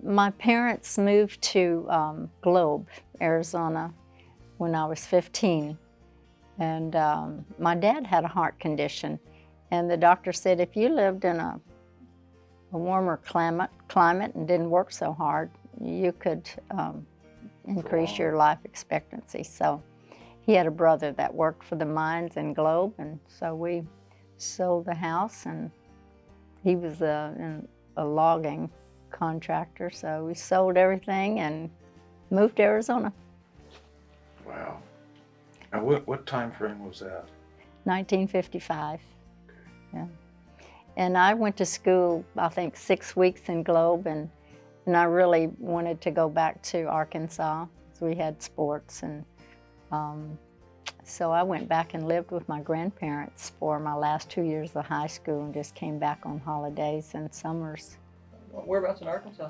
My parents moved to Globe, Arizona, when I was 15. And my dad had a heart condition. And the doctor said, if you lived in a warmer climate and didn't work so hard, you could increase your life expectancy. So he had a brother that worked for the mines in Globe, and so we sold the house, and he was a logging contractor, so we sold everything and moved to Arizona. Wow. And what time frame was that? 1955. Okay. Yeah. And I went to school, I think, 6 weeks in Globe, and I really wanted to go back to Arkansas, so we had sports, and so I went back and lived with my grandparents for my last 2 years of high school and just came back on holidays and summers. Whereabouts in Arkansas?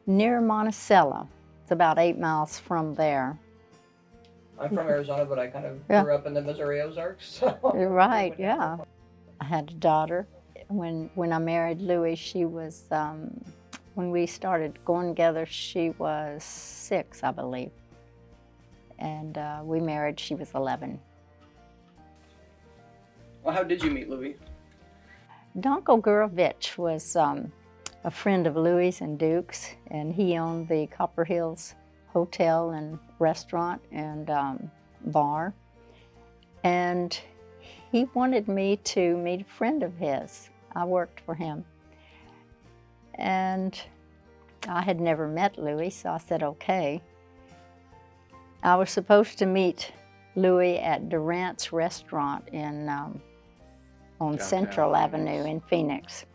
Near Monticello. It's about 8 miles from there. I'm from Arizona, but I kind of grew up in the Missouri Ozarks. So You're right, yeah. I had a daughter. When I married Louie, she was, when we started going together, she was 6, I believe. And we married, she was 11. Well, how did you meet Louie? Donko Gurovich was a friend of Louie's and Duke's, and he owned the Copper Hills Hotel and restaurant and bar. And he wanted me to meet a friend of his. I worked for him. And I had never met Louie, so I said, okay. I was supposed to meet Louie at Durant's restaurant in, on Downtown Central Phoenix. Avenue in Phoenix.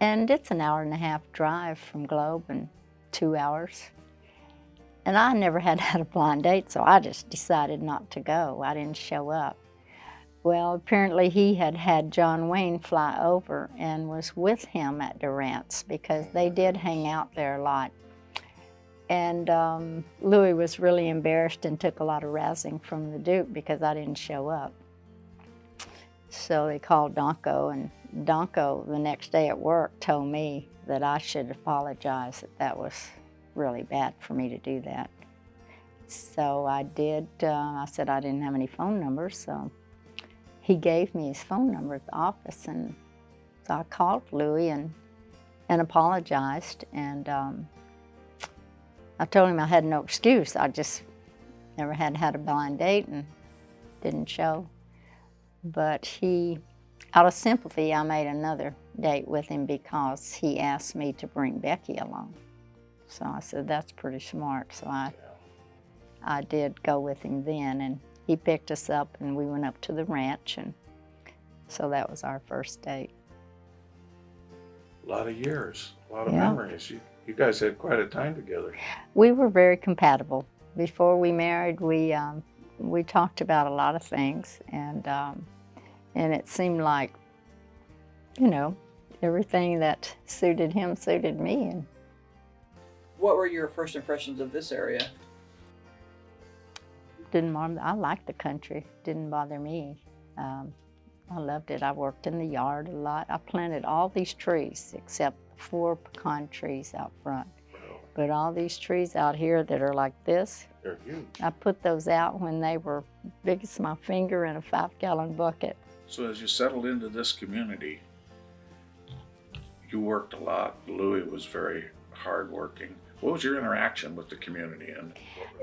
And it's an 1.5-hour drive from Globe and 2 hours. And I never had had a blind date, so I just decided not to go. I didn't show up. Well, apparently he had had John Wayne fly over and was with him at Durant's because they did hang out there a lot. And Louie was really embarrassed and took a lot of razzing from the Duke because I didn't show up. So they called Donko, and Donko the next day at work told me that I should apologize, that was really bad for me to do that. So I did. I said I didn't have any phone numbers, so he gave me his phone number at the office, and so I called Louie and apologized, and I told him I had no excuse. I just never had a blind date and didn't show. But he, out of sympathy, I made another date with him because he asked me to bring Becky along. So I said, that's pretty smart. So I did go with him then, and he picked us up and we went up to the ranch, and so that was our first date. A lot of years, a lot of memories. You guys had quite a time together. We were very compatible. Before we married, we talked about a lot of things, and it seemed like, you know, everything that suited him suited me. And What were your first impressions of this area? didn't bother. I liked the country. Didn't bother me. I loved it. I worked in the yard a lot. I planted all these trees except 4 pecan trees out front. But all these trees out here that are like this, They're huge. I put those out when they were big as my finger in a 5-gallon bucket. So as you settled into this community, you worked a lot. Louie was very hardworking. What was your interaction with the community? And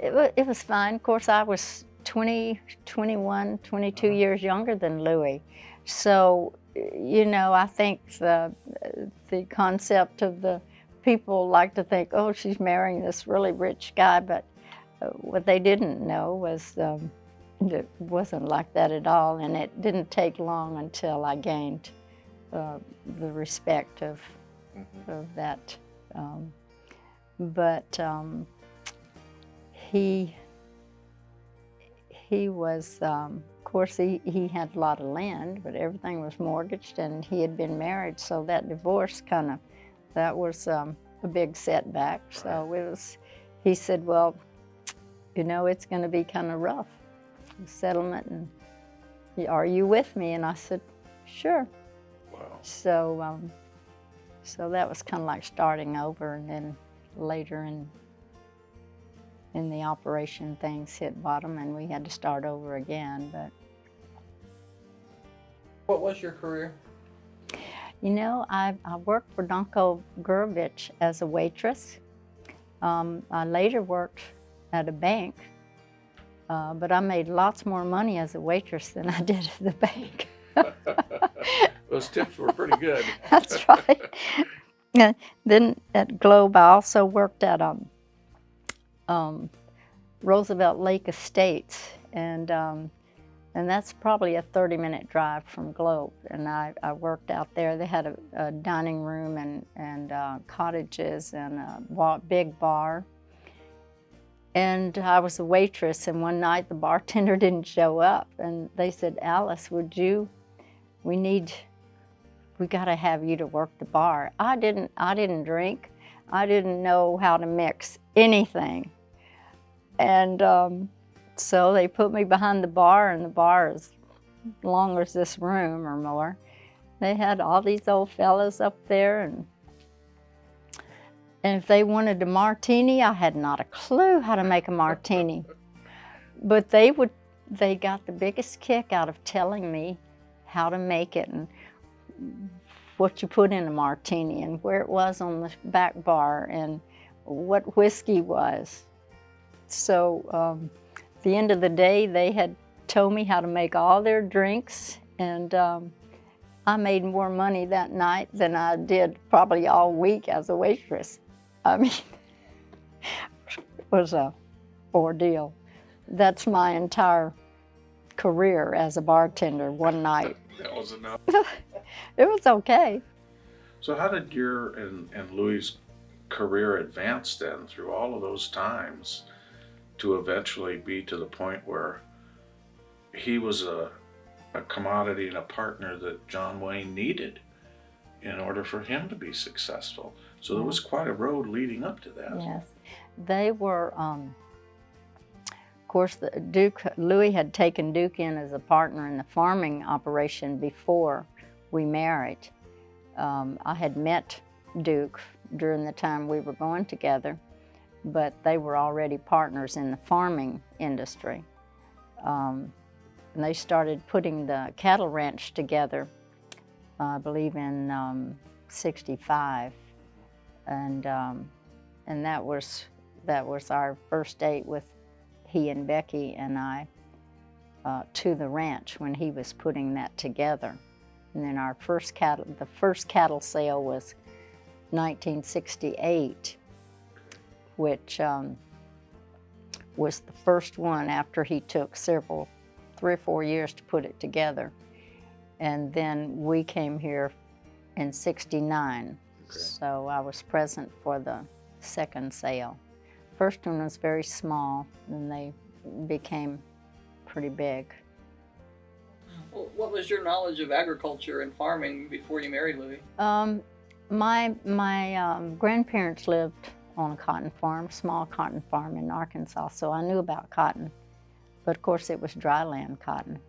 It was fine. Of course, I was 20, 21, 22 years younger than Louie. So, you know, I think the concept of the people like to think, oh, she's marrying this really rich guy, but what they didn't know was it wasn't like that at all, and it didn't take long until I gained the respect of that. But he was, of course, he had a lot of land, but everything was mortgaged, and he had been married, so that divorce that was a big setback. So it was, he said, well, you know, it's going to be kind of rough, the settlement, and are you with me? And I said, sure. wow. So So that was kind of like starting over, and then later in the operation, things hit bottom and we had to start over again. But What was your career? you know, I worked for Danko Gurovich as a waitress. I later worked at a bank, but I made lots more money as a waitress than I did at the bank. Those tips were pretty good. That's right. And then at Globe, I also worked at Roosevelt Lake Estates, and that's probably a 30-minute drive from Globe. And I worked out there. They had a dining room and cottages and a big bar. And I was a waitress, and one night the bartender didn't show up, and they said, "Alice, we got to have you to work the bar." I didn't drink. I didn't know how to mix anything. And so they put me behind the bar, and the bar is as long as this room or more. They had all these old fellas up there, and if they wanted a martini, I had not a clue how to make a martini. But they got the biggest kick out of telling me how to make it and what you put in a martini and where it was on the back bar and what whiskey was. So at the end of the day, they had told me how to make all their drinks, and I made more money that night than I did probably all week as a waitress. I mean, it was an ordeal. That's my entire career as a bartender one night. That was enough. It was okay. So how did your and Louis' career advance then through all of those times to eventually be to the point where he was a commodity and a partner that John Wayne needed in order for him to be successful? So there was quite a road leading up to that. Yes. They were, of course, Louis had taken Duke in as a partner in the farming operation before we married. I had met Duke during the time we were going together, but they were already partners in the farming industry. And they started putting the cattle ranch together, I believe in '65. And that was our first date with he and Becky and I to the ranch when he was putting that together. And then the first cattle sale was 1968, which was the first one after he took 3 or 4 years to put it together. And then we came here in '69. Okay. So I was present for the second sale. First one was very small, and they became pretty big. Well, what was your knowledge of agriculture and farming before you married Louis? My grandparents lived on a cotton farm, small cotton farm in Arkansas, so I knew about cotton. But of course it was dryland cotton,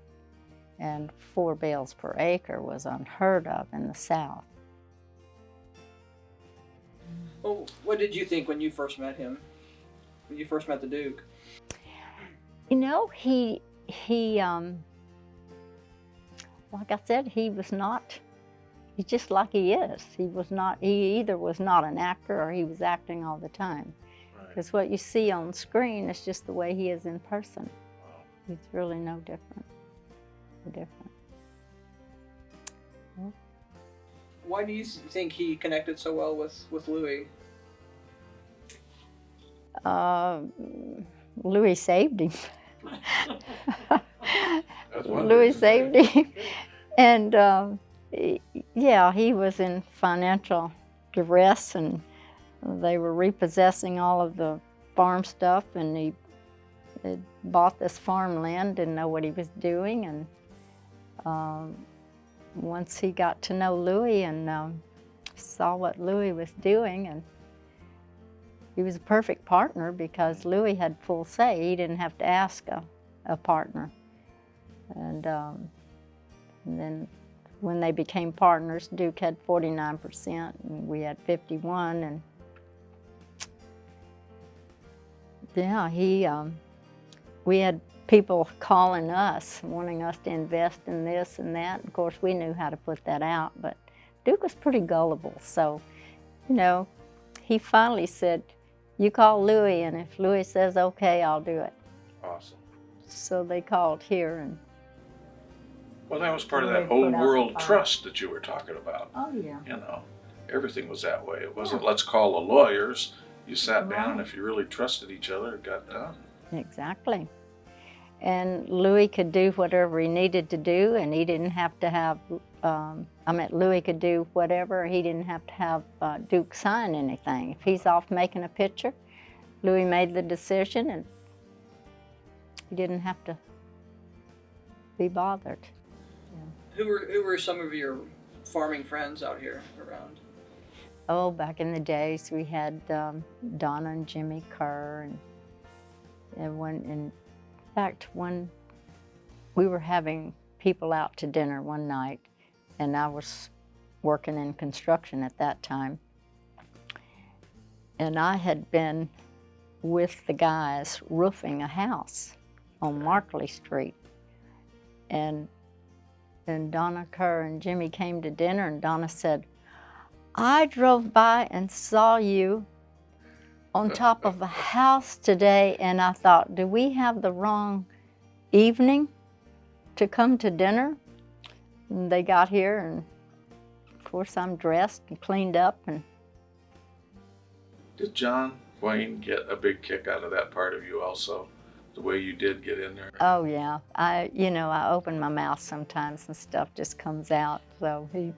and 4 bales per acre was unheard of in the South. Well, what did you think when you first met him? When you first met the Duke? You know, he like I said, he's just like he is. He either was not an actor or he was acting all the time. Because what you see on screen is just the way he is in person. He's really no different. Why do you think he connected so well with Louis? Louis saved him. Louis saved him. And yeah, he was in financial duress, and they were repossessing all of the farm stuff, and he had bought this farmland, didn't know what he was doing. And once he got to know Louis and saw what Louis was doing, and he was a perfect partner because Louis had full say. He didn't have to ask a partner. And then when they became partners, Duke had 49% and we had 51. And yeah, we had people calling us, wanting us to invest in this and that. Of course, we knew how to put that out, but Duke was pretty gullible. So, you know, he finally said, "You call Louis, and if Louis says okay, I'll do it." Awesome. So they called here, and Well, that was part of Louis that old put out the world fire. trust that you were talking about. oh yeah, You know, everything was that way. It wasn't, let's call the lawyers. You sat down, and if you really trusted each other, it got done. exactly. And Louis could do whatever he needed to do, and he didn't have to have, Louis could do whatever. He didn't have to have Duke sign anything. If he's off making a picture, Louis made the decision, and he didn't have to be bothered. Who were some of your farming friends out here around? Oh, back in the days, we had Donna and Jimmy Kerr, in fact, when we were having people out to dinner one night, and I was working in construction at that time, and I had been with the guys roofing a house on Markley Street, and Donna Kerr and Jimmy came to dinner, and Donna said, "I drove by and saw you on top of a house today, and I thought, do we have the wrong evening to come to dinner?" And they got here, and of course I'm dressed and cleaned up, and Did John Wayne get a big kick out of that part of you also? The way you did get in there? oh yeah, I open my mouth sometimes and stuff just comes out, so he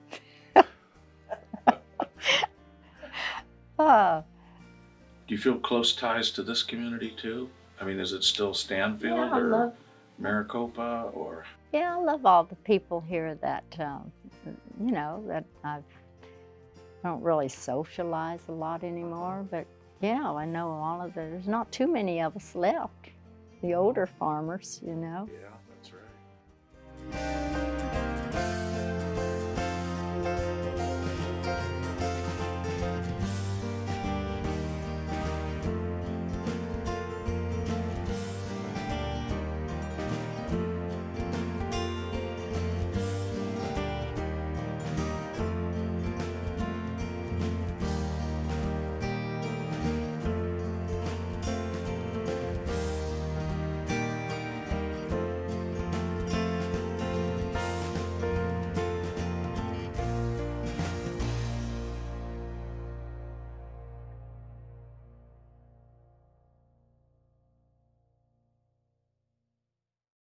Do you feel close ties to this community too? I mean, is it still Stanfield Yeah, I or love- Maricopa or? Yeah, I love all the people here that, that I don't really socialize a lot anymore, but yeah, I know there's not too many of us left, the older farmers, Yeah, that's right.